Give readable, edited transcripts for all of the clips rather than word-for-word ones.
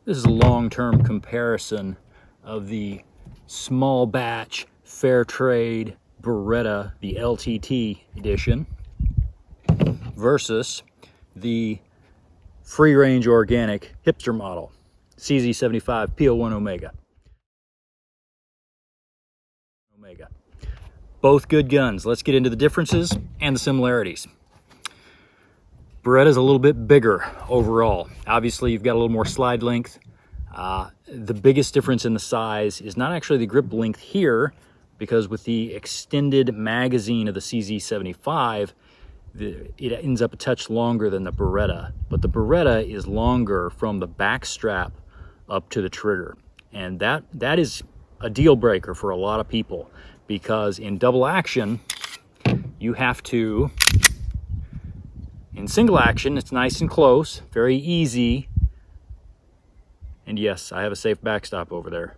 This is a long-term comparison of the small batch fair trade Beretta, the LTT edition, versus the free range organic hipster model, CZ75 P01 Omega. Both good guns. Let's get into the differences and the similarities. Beretta's a little bit bigger overall. Obviously, you've got a little more slide length. The biggest difference in the size is not actually the grip length here, because with the extended magazine of the CZ75, it ends up a touch longer than the Beretta. But the Beretta is longer from the back strap up to the trigger. And that is a deal breaker for a lot of people, because in double action, you have to, in single action, it's nice and close, very easy. And yes, I have a safe backstop over there.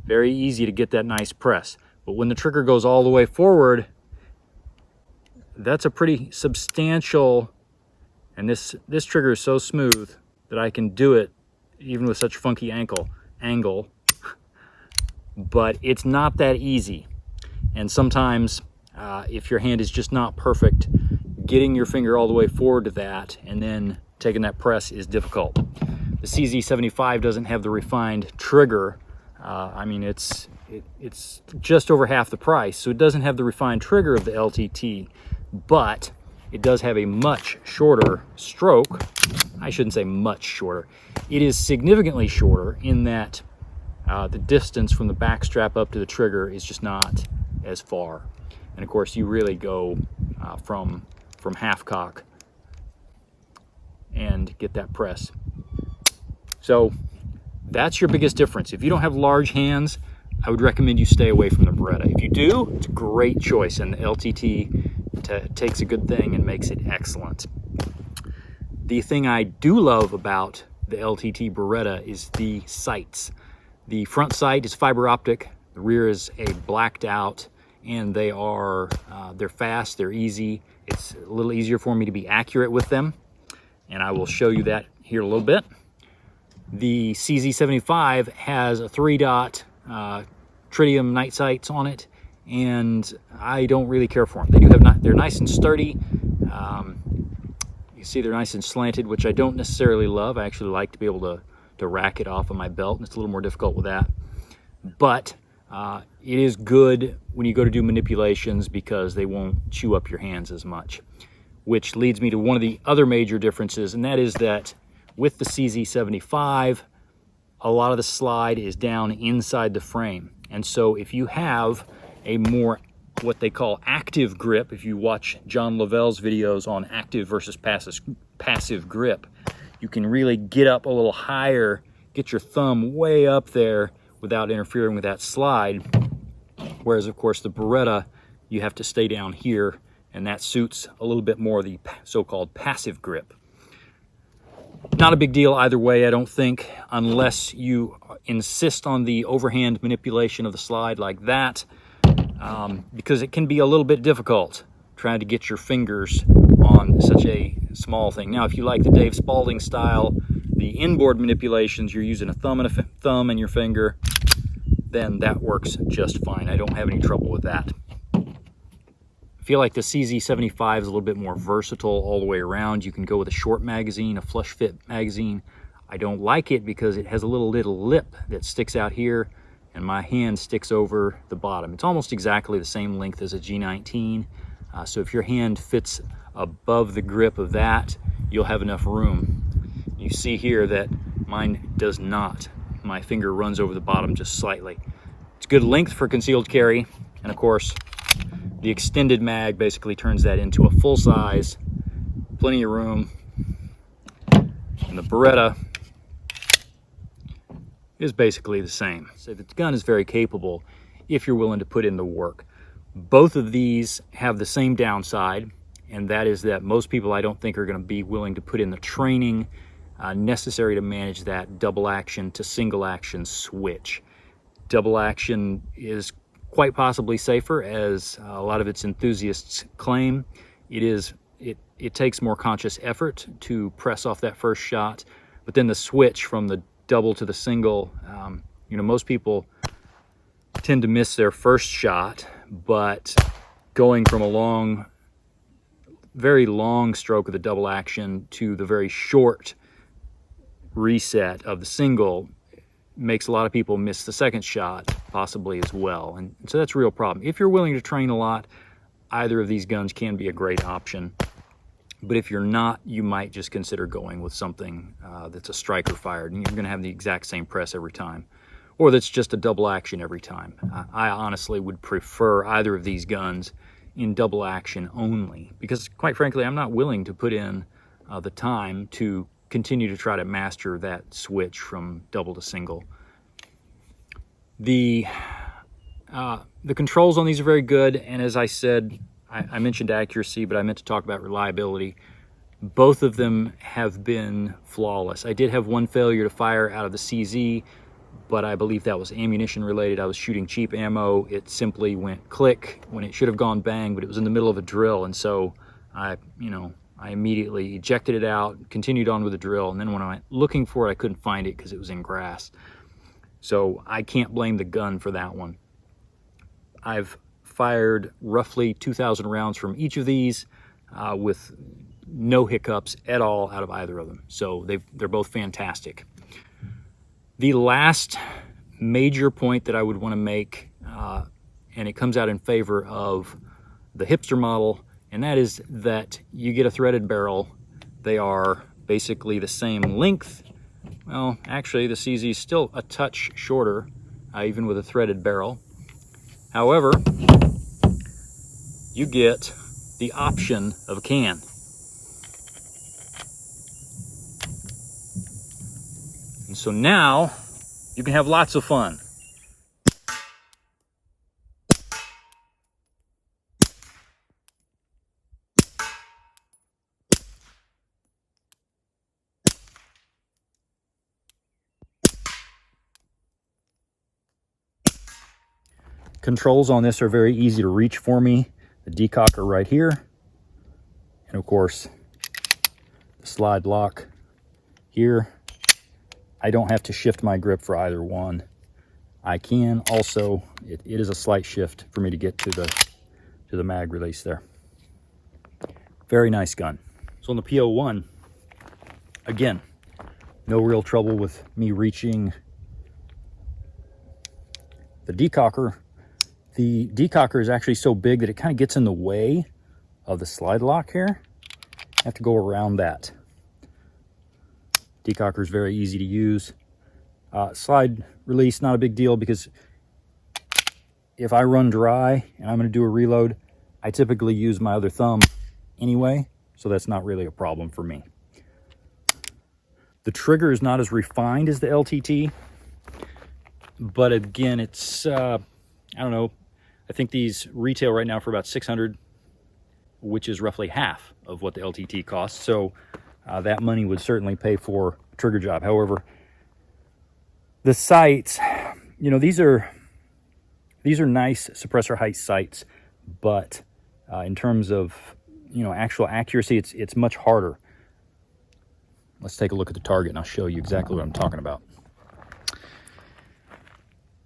Very easy to get that nice press. But when the trigger goes all the way forward, that's a pretty substantial, and this trigger is so smooth that I can do it even with such a funky angle. But it's not that easy. And sometimes if your hand is just not perfect, getting your finger all the way forward to that and then taking that press is difficult. The CZ75 doesn't have the refined trigger. I mean, it's just over half the price, so it doesn't have the refined trigger of the LTT, but it does have a much shorter stroke. I shouldn't say much shorter. It is significantly shorter in that the distance from the back strap up to the trigger is just not as far. And of course, you really go from half cock and get that press. So that's your biggest difference. If you don't have large hands, I would recommend you stay away from the Beretta. If you do, it's a great choice, and the LTT takes a good thing and makes it excellent. The thing I do love about the LTT Beretta is the sights. The front sight is fiber optic, the rear is a blacked out, and they're fast, they're easy. It's a little easier for me to be accurate with them, and I will show you that here in a little bit. The CZ75 has a 3-dot tritium night sights on it, and I don't really care for them. They're nice and sturdy. You see they're nice and slanted, which I don't necessarily love. I actually like to be able to rack it off of my belt, and it's a little more difficult with that. But it is good when you go to do manipulations because they won't chew up your hands as much. Which leads me to one of the other major differences, and that is that with the CZ75, a lot of the slide is down inside the frame. And so if you have a more, what they call active grip, if you watch John Lavelle's videos on active versus passive grip, you can really get up a little higher, get your thumb way up there without interfering with that slide. Whereas of course the Beretta, you have to stay down here, and that suits a little bit more the so-called passive grip. Not a big deal either way, I don't think, unless you insist on the overhand manipulation of the slide like that, because it can be a little bit difficult trying to get your fingers on such a small thing. Now, if you like the Dave Spalding style, the inboard manipulations, you're using a thumb and your finger, then that works just fine. I don't have any trouble with that. I feel like the CZ75 is a little bit more versatile all the way around. You can go with a short magazine, a flush fit magazine. I don't like it because it has a little lip that sticks out here, and my hand sticks over the bottom. It's almost exactly the same length as a G19. So if your hand fits above the grip of that, you'll have enough room. You see here that mine does not. My finger runs over the bottom just slightly. It's good length for concealed carry, and of course, the extended mag basically turns that into a full size, plenty of room. And the Beretta is basically the same. So the gun is very capable if you're willing to put in the work. Both of these have the same downside, and that is that most people I don't think are going to be willing to put in the training necessary to manage that double action to single action switch. Double action is quite possibly safer, as a lot of its enthusiasts claim. It takes more conscious effort to press off that first shot, But then the switch from the double to the single, you know, most people tend to miss their first shot, but going from a very long stroke of the double action to the very short reset of the single makes a lot of people miss the second shot possibly as well. And so that's a real problem. If you're willing to train a lot, either of these guns can be a great option. But if you're not, you might just consider going with something that's a striker fired, and you're going to have the exact same press every time, or that's just a double action every time. I honestly would prefer either of these guns in double action only, because quite frankly, I'm not willing to put in the time to continue to try to master that switch from double to single. The controls on these are very good, and as I said, I mentioned accuracy, but I meant to talk about reliability. Both of them have been flawless. I did have one failure to fire out of the CZ, but I believe that was ammunition related. I was shooting cheap ammo. It simply went click when it should have gone bang, but it was in the middle of a drill, and so I immediately ejected it out, continued on with the drill, and then when I went looking for it, I couldn't find it because it was in grass. So I can't blame the gun for that one. I've fired roughly 2,000 rounds from each of these with no hiccups at all out of either of them. So they're both fantastic. The last major point that I would want to make, and it comes out in favor of the hipster model, and that is that you get a threaded barrel. They are basically the same length. Well, actually the CZ is still a touch shorter, even with a threaded barrel. However, you get the option of a can. And so now you can have lots of fun. Controls on this are very easy to reach for me. The decocker right here, and of course the slide lock here. I don't have to shift my grip for either one. I can also, it is a slight shift for me to get to the mag release there. Very nice gun. So on the P01, again, no real trouble with me reaching the decocker. The decocker is actually so big that it kind of gets in the way of the slide lock here. I have to go around that. Decocker is very easy to use. Slide release, not a big deal, because if I run dry and I'm going to do a reload, I typically use my other thumb anyway, so that's not really a problem for me. The trigger is not as refined as the LTT, but again, it's, I don't know, I think these retail right now for about $600, which is roughly half of what the LTT costs. So that money would certainly pay for a trigger job. However, the sights, you know, these are nice suppressor height sights, but in terms of, you know, actual accuracy, it's much harder. Let's take a look at the target and I'll show you exactly what I'm talking about.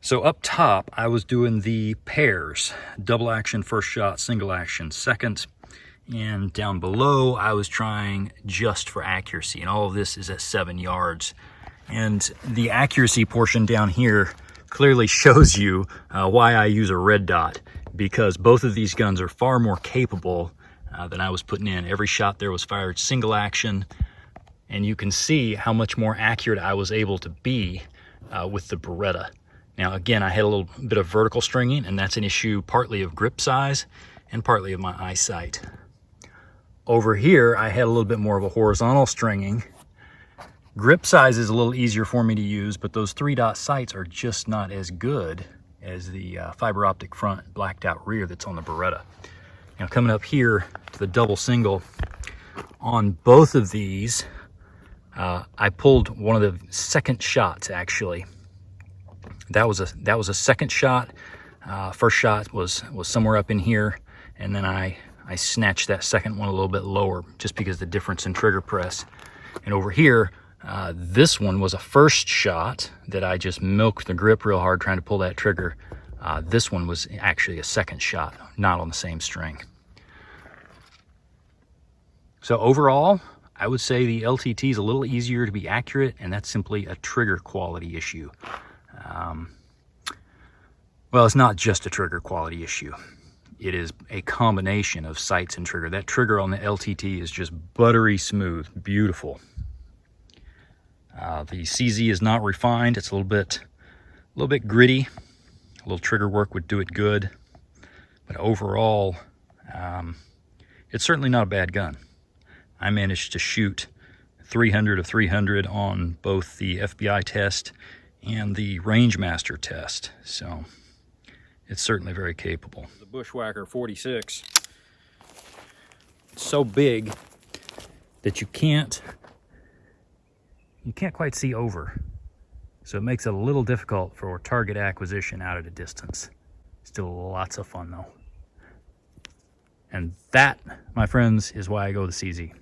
So up top, I was doing the pairs, double action first shot, single action second, and down below, I was trying just for accuracy, and all of this is at 7 yards. And the accuracy portion down here clearly shows you why I use a red dot, because both of these guns are far more capable than I was putting in. Every shot there was fired single action, and you can see how much more accurate I was able to be with the Beretta. Now, again, I had a little bit of vertical stringing, and that's an issue partly of grip size and partly of my eyesight. Over here, I had a little bit more of a horizontal stringing. Grip size is a little easier for me to use, but those 3-dot sights are just not as good as the fiber optic front blacked out rear that's on the Beretta. Now, coming up here to the double single, on both of these, I pulled one of the second shots, actually. That was a second shot. First shot was somewhere up in here, and then I snatched that second one a little bit lower just because of the difference in trigger press. And over here, This one was a first shot that I just milked the grip real hard trying to pull that trigger. This one was actually a second shot, not on the same string. So overall, I would say the LTT is a little easier to be accurate, and that's simply a trigger quality issue. Well, it's not just a trigger quality issue. It is a combination of sights and trigger. That trigger on the LTT is just buttery smooth, beautiful. The CZ is not refined. It's a little bit gritty. A little trigger work would do it good. But overall, it's certainly not a bad gun. I managed to shoot 300 of 300 on both the FBI test and the Rangemaster test. So it's certainly very capable. The Bushwhacker 46. It's so big that you can't quite see over. So it makes it a little difficult for target acquisition out at a distance. Still lots of fun though. And that, my friends, is why I go to CZ.